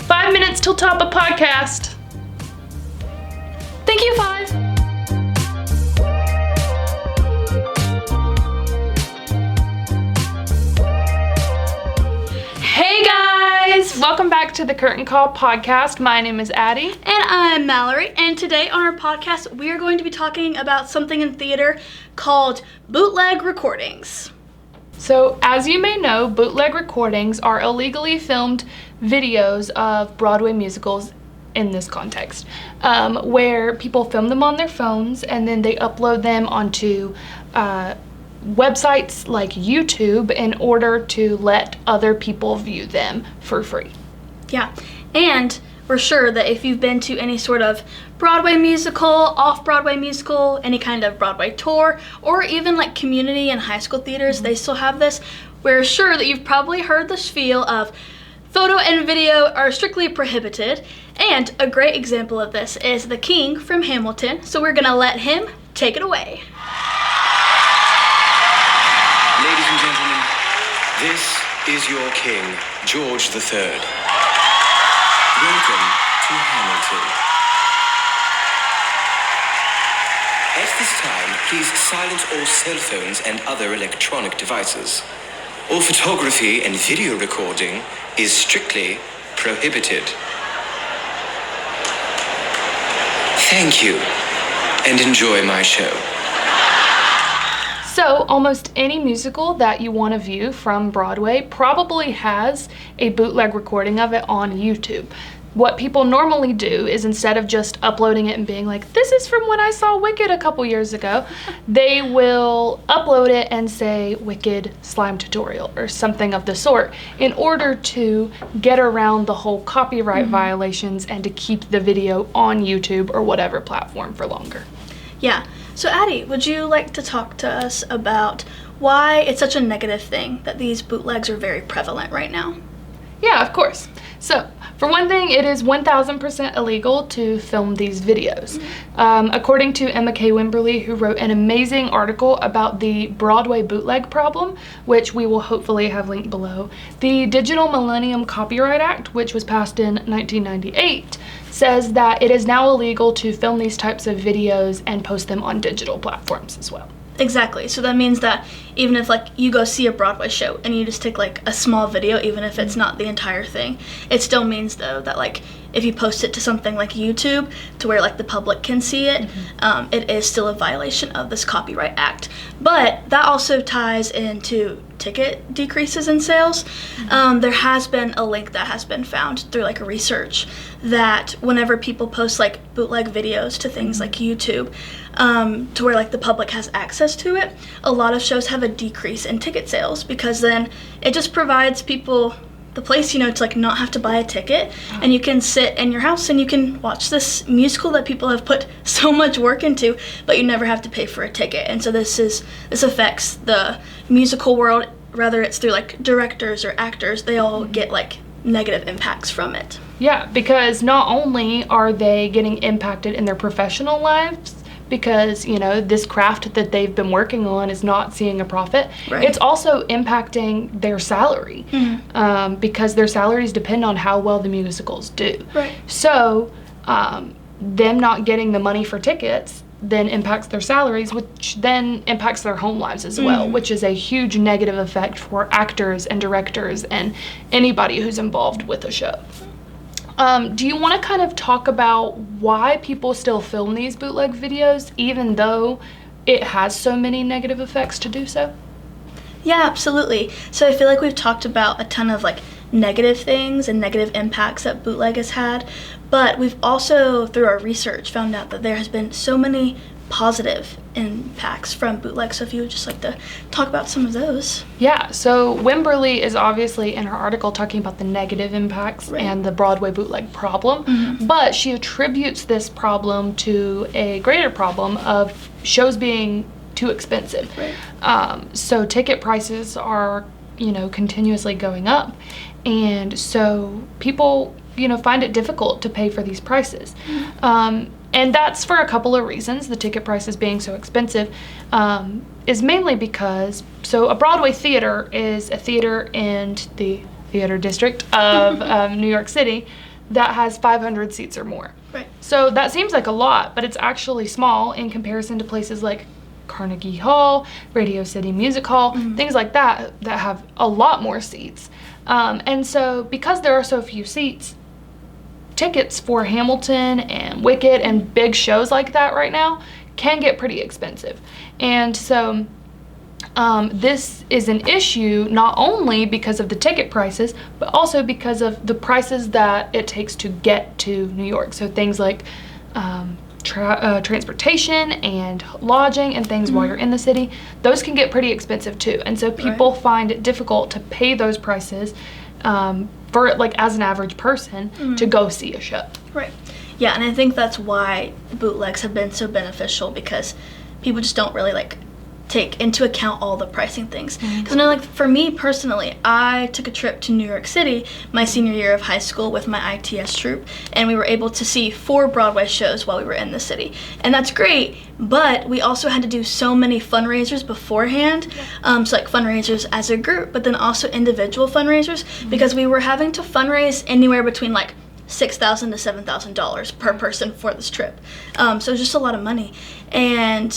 5 minutes till top a podcast. Thank you, 5. Hey guys! Welcome back to the Curtain Call podcast. My name is Addie. And I'm Mallory. And today on our podcast, we are going to be talking about something in theater called bootleg recordings. So, as you may know, bootleg recordings are illegally filmed videos of Broadway musicals in this context, where people film them on their phones and then they upload them onto websites like YouTube in order to let other people view them for free. Yeah, and we're sure that if you've been to any sort of Broadway musical, off-Broadway musical, any kind of Broadway tour, or even like community and high school theaters, they still have this. We're sure that you've probably heard the spiel of photo and video are strictly prohibited, and a great example of this is the King from Hamilton, so we're gonna let him take it away. Ladies and gentlemen, this is your King, George III. Welcome to Hamilton. At this time, please silence all cell phones and other electronic devices. All photography and video recording is strictly prohibited. Thank you, and enjoy my show. So, almost any musical that you want to view from Broadway probably has a bootleg recording of it on YouTube. What people normally do is, instead of just uploading it and being like, this is from when I saw Wicked a couple years ago, they will upload it and say Wicked slime tutorial or something of the sort in order to get around the whole copyright violations and to keep the video on YouTube or whatever platform for longer. Yeah, so Addie, would you like to talk to us about why it's such a negative thing that these bootlegs are very prevalent right now? Yeah, of course. So, for one thing, it is 1000% illegal to film these videos. According to Emma K. Wimberly, who wrote an amazing article about the Broadway bootleg problem, which we will hopefully have linked below, the Digital Millennium Copyright Act, which was passed in 1998, says that it is now illegal to film these types of videos and post them on digital platforms as well. Exactly. So that means that even if like you go see a Broadway show and you just take like a small video, even if it's not the entire thing, it still means though that like if you post it to something like YouTube to where like the public can see it, it is still a violation of this Copyright Act. But that also ties into ticket decreases in sales. There has been a link that has been found through like a research that whenever people post like bootleg videos to things like YouTube, to where like the public has access to it, a lot of shows have a decrease in ticket sales because then it just provides people the place, you know, to like not have to buy a ticket, and you can sit in your house and you can watch this musical that people have put so much work into, but you never have to pay for a ticket. And so this affects the musical world, whether it's through like directors or actors, they all get like negative impacts from it. Yeah, because not only are they getting impacted in their professional lives, because, you know, this craft that they've been working on is not seeing a profit. Right. It's also impacting their salary, because their salaries depend on how well the musicals do. Right. So, them not getting the money for tickets then impacts their salaries, which then impacts their home lives as well, which is a huge negative effect for actors and directors and anybody who's involved with a show. Do you want to kind of talk about why people still film these bootleg videos, even though it has so many negative effects to do so? Yeah, absolutely. So I feel like we've talked about a ton of like negative things and negative impacts that bootleg has had, but we've also, through our research, found out that there has been so many positive impacts from bootleg. So if you would just like to talk about some of those. Yeah, so Wimberly is obviously in her article talking about the negative impacts and the Broadway bootleg problem, but she attributes this problem to a greater problem of shows being too expensive. So ticket prices are, you know, continuously going up, and so people, you know, find it difficult to pay for these prices. And that's for a couple of reasons. The ticket prices being so expensive is mainly because, so a Broadway theater is a theater in the theater district of New York City that has 500 seats or more. Right. So that seems like a lot, but it's actually small in comparison to places like Carnegie Hall, Radio City Music Hall, things like that have a lot more seats. And so because there are so few seats, tickets for Hamilton and Wicked and big shows like that right now can get pretty expensive. And so this is an issue not only because of the ticket prices, but also because of the prices that it takes to get to New York. So things like transportation and lodging and things while you're in the city, those can get pretty expensive too. And so people find it difficult to pay those prices for, like, as an average person to go see a show. Right. Yeah, and I think that's why bootlegs have been so beneficial, because people just don't really, like, take into account all the pricing things. Because like, for me personally, I took a trip to New York City my senior year of high school with my ITS troupe, and we were able to see 4 Broadway shows while we were in the city. And that's great, but we also had to do so many fundraisers beforehand. So like fundraisers as a group, but then also individual fundraisers, because we were having to fundraise anywhere between like $6,000 to $7,000 per person for this trip. So it was just a lot of money. And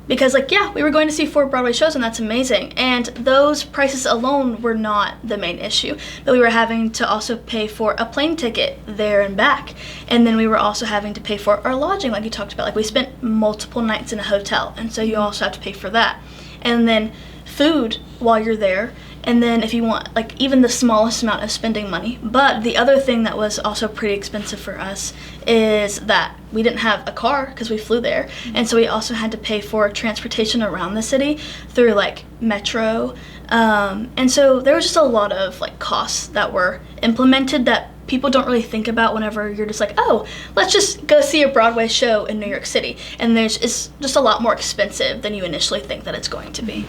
because, like, yeah, we were going to see 4 Broadway shows, and that's amazing. And those prices alone were not the main issue. But we were having to also pay for a plane ticket there and back. And then we were also having to pay for our lodging, like you talked about. Like, we spent multiple nights in a hotel, and so you also have to pay for that. And then food while you're there. And then if you want, like, even the smallest amount of spending money. But the other thing that was also pretty expensive for us is that we didn't have a car because we flew there. And so we also had to pay for transportation around the city through, like, metro. And so there was just a lot of, like, costs that were implemented that people don't really think about whenever you're just like, oh, let's just go see a Broadway show in New York City. And it's just a lot more expensive than you initially think that it's going to be.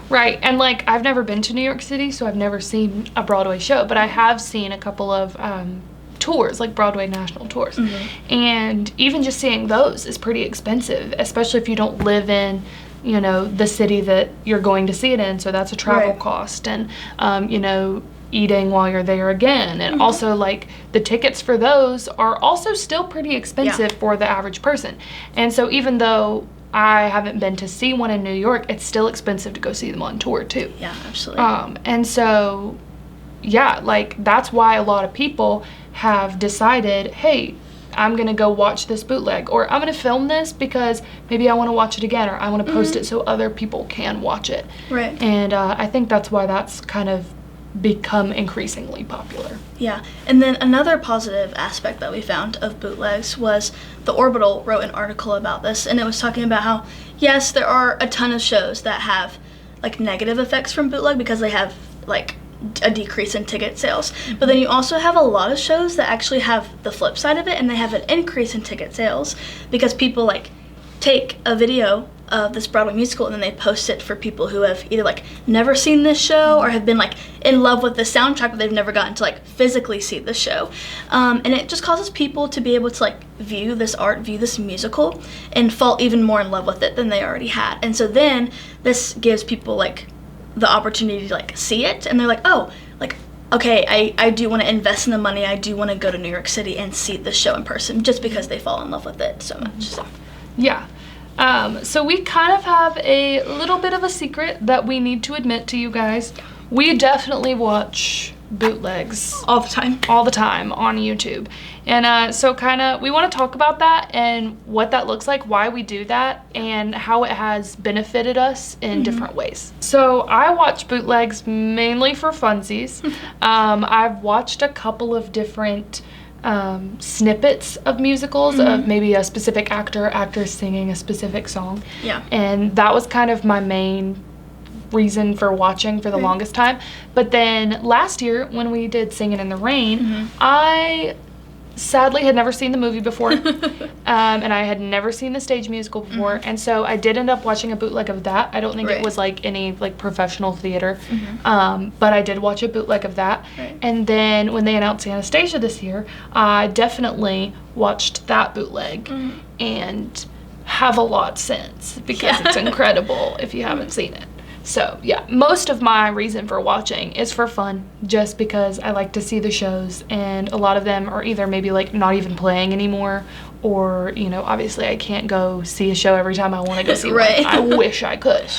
Right, and like, I've never been to New York City, so I've never seen a Broadway show, but I have seen a couple of tours, like Broadway national tours. And even just seeing those is pretty expensive, especially if you don't live in, you know, the city that you're going to see it in, so that's a travel cost. And, you know, eating while you're there again. And also, like, the tickets for those are also still pretty expensive for the average person. And so even though I haven't been to see one in New York, it's still expensive to go see them on tour too. Yeah, absolutely. And so, yeah, like, that's why a lot of people have decided, hey, I'm gonna go watch this bootleg, or I'm gonna film this because maybe I want to watch it again, or I want to post it so other people can watch it. Right. And I think that's why that's kind of become increasingly popular. Yeah, and then another positive aspect that we found of bootlegs was The Orbital wrote an article about this, and it was talking about how, yes, there are a ton of shows that have, like, negative effects from bootleg because they have, like, a decrease in ticket sales. But then you also have a lot of shows that actually have the flip side of it, and they have an increase in ticket sales because people, like, take a video of this Broadway musical and then they post it for people who have either, like, never seen this show or have been, like, in love with the soundtrack, but they've never gotten to, like, physically see the show. And it just causes people to be able to, like, view this art, view this musical, and fall even more in love with it than they already had. And so then this gives people, like, the opportunity to, like, see it, and they're like, oh, like, okay, I do want to invest in the money, I do want to go to New York City and see the show in person, just because they fall in love with it so much. So. Yeah. So we kind of have a little bit of a secret that we need to admit to you guys. We definitely watch bootlegs All the time on YouTube. And so kind of we want to talk about that and what that looks like, why we do that, and how it has benefited us in different ways. So I watch bootlegs mainly for funsies. I've watched a couple of different snippets of musicals of maybe a specific actress singing a specific song. Yeah. And that was kind of my main reason for watching for the longest time. But then last year when we did Singin' in the Rain, I sadly had never seen the movie before, and I had never seen the stage musical before, and so I did end up watching a bootleg of that. I don't think it was like any, like, professional theater, but I did watch a bootleg of that. And then when they announced Anastasia this year, I definitely watched that bootleg and have a lot since, because it's incredible if you haven't seen it. So yeah, most of my reason for watching is for fun, just because I like to see the shows, and a lot of them are either maybe like not even playing anymore, or, you know, obviously I can't go see a show every time I want to go see Right. one. I wish I could.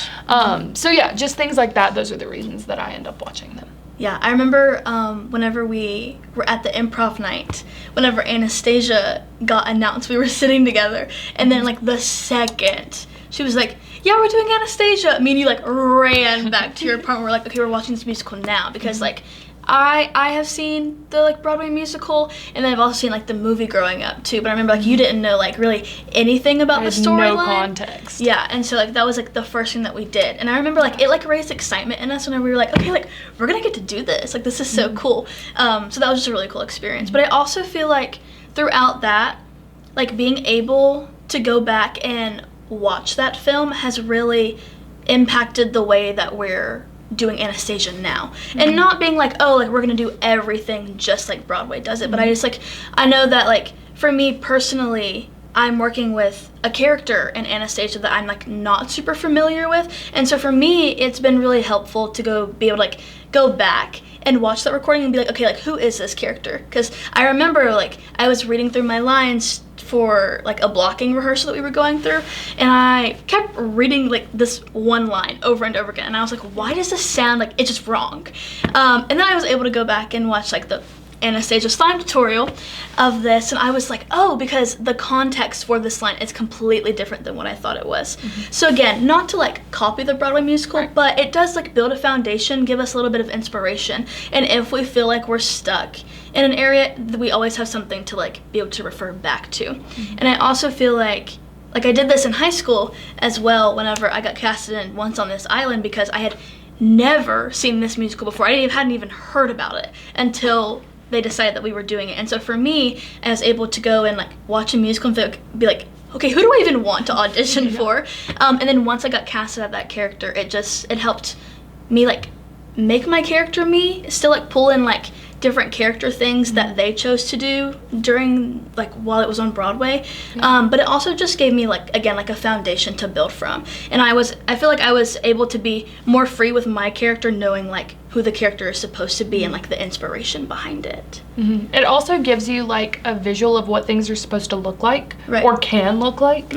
So yeah, just things like that. Those are the reasons that I end up watching them. Yeah, I remember whenever we were at the improv night, whenever Anastasia got announced, we were sitting together, and then like the second she was like, yeah, we're doing Anastasia, me and you like ran back to your apartment. We're like, okay, we're watching this musical now, because like I have seen the like Broadway musical, and then I've also seen like the movie growing up too, but I remember like you didn't know like really anything about the storyline. No context. Yeah, and so like that was like the first thing that we did, and I remember like it like raised excitement in us whenever we were like, okay, like we're gonna get to do this, like this is so cool. So that was just a really cool experience. But I also feel like throughout that, like being able to go back and watch that film has really impacted the way that we're doing Anastasia now. And not being like, oh, like we're gonna do everything just like Broadway does it, but I just like, I know that like for me personally, I'm working with a character in Anastasia that I'm like not super familiar with, and so for me it's been really helpful to be able to like go back and watch that recording and be like, okay, like who is this character? Because I remember like I was reading through my lines for like a blocking rehearsal that we were going through, and I kept reading like this one line over and over again, and I was like, why does this sound like it's just wrong? And then I was able to go back and watch like the Anastasia slime tutorial of this, and I was like, oh, because the context for this line is completely different than what I thought it was. So again, not to like copy the Broadway musical, but it does like build a foundation, give us a little bit of inspiration, and if we feel like we're stuck in an area, we always have something to like be able to refer back to. And I also feel like I did this in high school as well whenever I got casted in Once on This Island, because I had never seen this musical before. I hadn't even heard about it until they decided that we were doing it. And so for me, I was able to go and like watch a musical and be like, okay, who do I even want to audition for? And then once I got casted at that character, it helped me like make my character me, still like pull in like different character things that they chose to do during like while it was on Broadway. But it also just gave me like, again, like a foundation to build from. And I feel like I was able to be more free with my character, knowing like who the character is supposed to be and like the inspiration behind it. It also gives you like a visual of what things are supposed to look like, or can look like,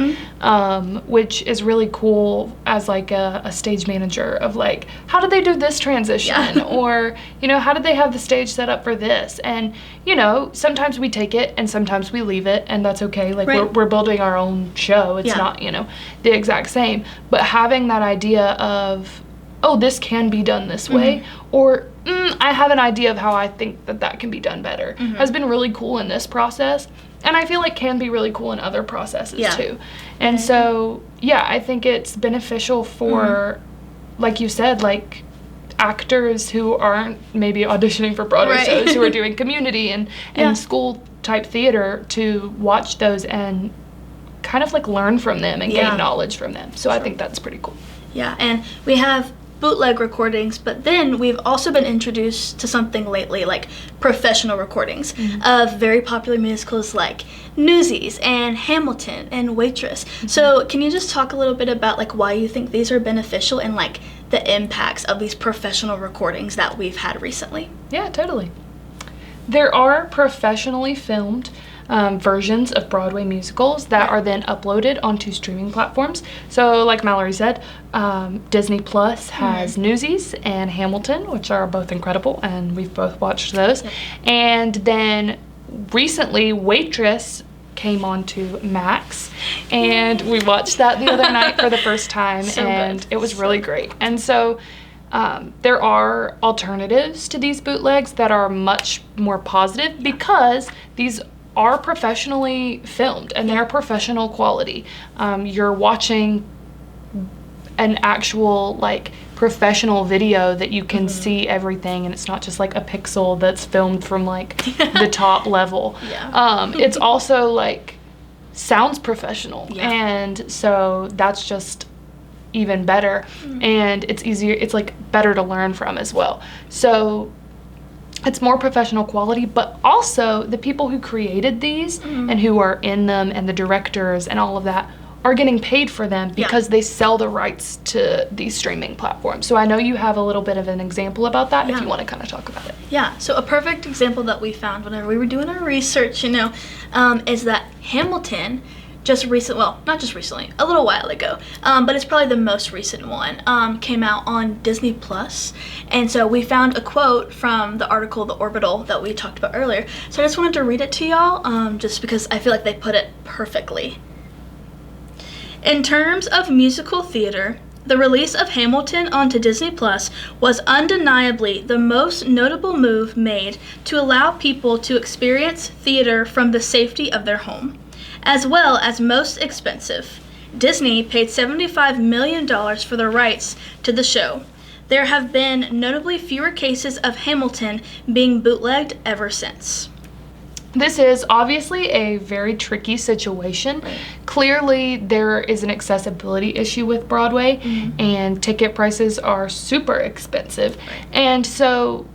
which is really cool as like a stage manager of like, how did they do this transition? Or, you know, how did they have the stage set up for this? And, you know, sometimes we take it and sometimes we leave it, and that's okay. Like we're building our own show. It's not, you know, the exact same, but having that idea of, oh, this can be done this way, or I have an idea of how I think that can be done better, has been really cool in this process, and I feel like can be really cool in other processes too. And so, yeah, I think it's beneficial for, like you said, like actors who aren't maybe auditioning for Broadway shows, who are doing community and school type theater, to watch those and kind of like learn from them and gain knowledge from them. So I think that's pretty cool. Yeah, and we have bootleg recordings, but then we've also been introduced to something lately, like professional recordings of very popular musicals like Newsies and Hamilton and Waitress. So can you just talk a little bit about like why you think these are beneficial and like the impacts of these professional recordings that we've had recently? Yeah, totally. There are professionally filmed versions of Broadway musicals that are then uploaded onto streaming platforms. So like Mallory said, Disney Plus has Newsies and Hamilton, which are both incredible, and we've both watched those. And then recently Waitress came onto Max, and we watched that the other night for the first time, and it was really great. And so there are alternatives to these bootlegs that are much more positive, because these are professionally filmed and they're professional quality. You're watching an actual like professional video that you can see everything, and it's not just like a pixel that's filmed from like the top level. It's also like sounds professional, and so that's just even better, and it's easier, it's like better to learn from as well. So it's more professional quality, but also the people who created these and who are in them and the directors and all of that are getting paid for them because they sell the rights to these streaming platforms. So I know you have a little bit of an example about that if you want to kind of talk about it. Yeah, so a perfect example that we found whenever we were doing our research, is that Hamilton not just recently, a little while ago, but it's probably the most recent one, came out on Disney Plus. And so we found a quote from the article, The Orbital, that we talked about earlier. So I just wanted to read it to y'all, just because I feel like they put it perfectly. In terms of musical theater, the release of Hamilton onto Disney Plus was undeniably the most notable move made to allow people to experience theater from the safety of their home, as well as most expensive. Disney paid $75 million for the rights to the show. There have been notably fewer cases of Hamilton being bootlegged ever since. This is obviously a very tricky situation. Clearly, there is an accessibility issue with Broadway, and ticket prices are super expensive. And so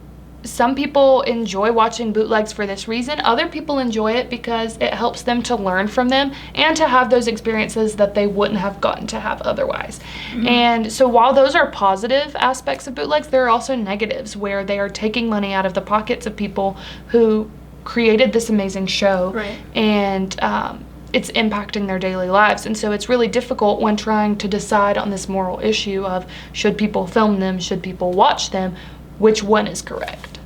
some people enjoy watching bootlegs for this reason. Other people enjoy it because it helps them to learn from them and to have those experiences that they wouldn't have gotten to have otherwise. And so while those are positive aspects of bootlegs, there are also negatives where they are taking money out of the pockets of people who created this amazing show, and it's impacting their daily lives. And so it's really difficult when trying to decide on this moral issue of should people film them, should people watch them, which one is correct.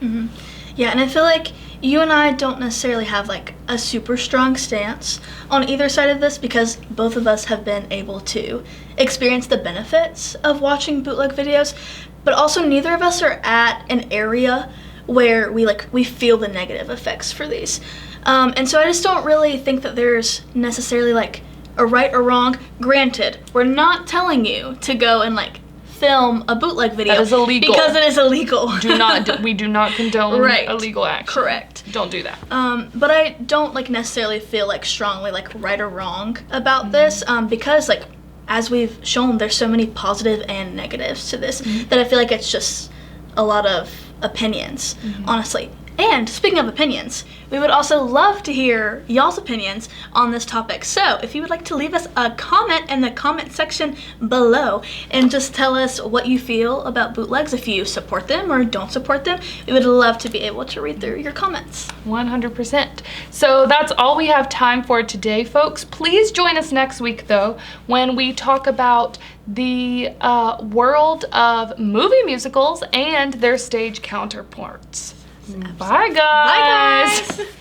Yeah, and I feel like you and I don't necessarily have like a super strong stance on either side of this, because both of us have been able to experience the benefits of watching bootleg videos, but also neither of us are at an area where we feel the negative effects for these. And so I just don't really think that there's necessarily like a right or wrong. Granted, we're not telling you to go and like film a bootleg video. That is illegal. Because it is illegal. We do not condone illegal action. Correct. Don't do that. But I don't like necessarily feel like strongly like right or wrong about this, because like as we've shown, there's so many positive and negatives to this that I feel like it's just a lot of opinions, honestly. And speaking of opinions, we would also love to hear y'all's opinions on this topic. So if you would like to leave us a comment in the comment section below and just tell us what you feel about bootlegs, if you support them or don't support them, we would love to be able to read through your comments. 100%. So that's all we have time for today, folks. Please join us next week, though, when we talk about the world of movie musicals and their stage counterparts. Bye, guys. Bye, guys.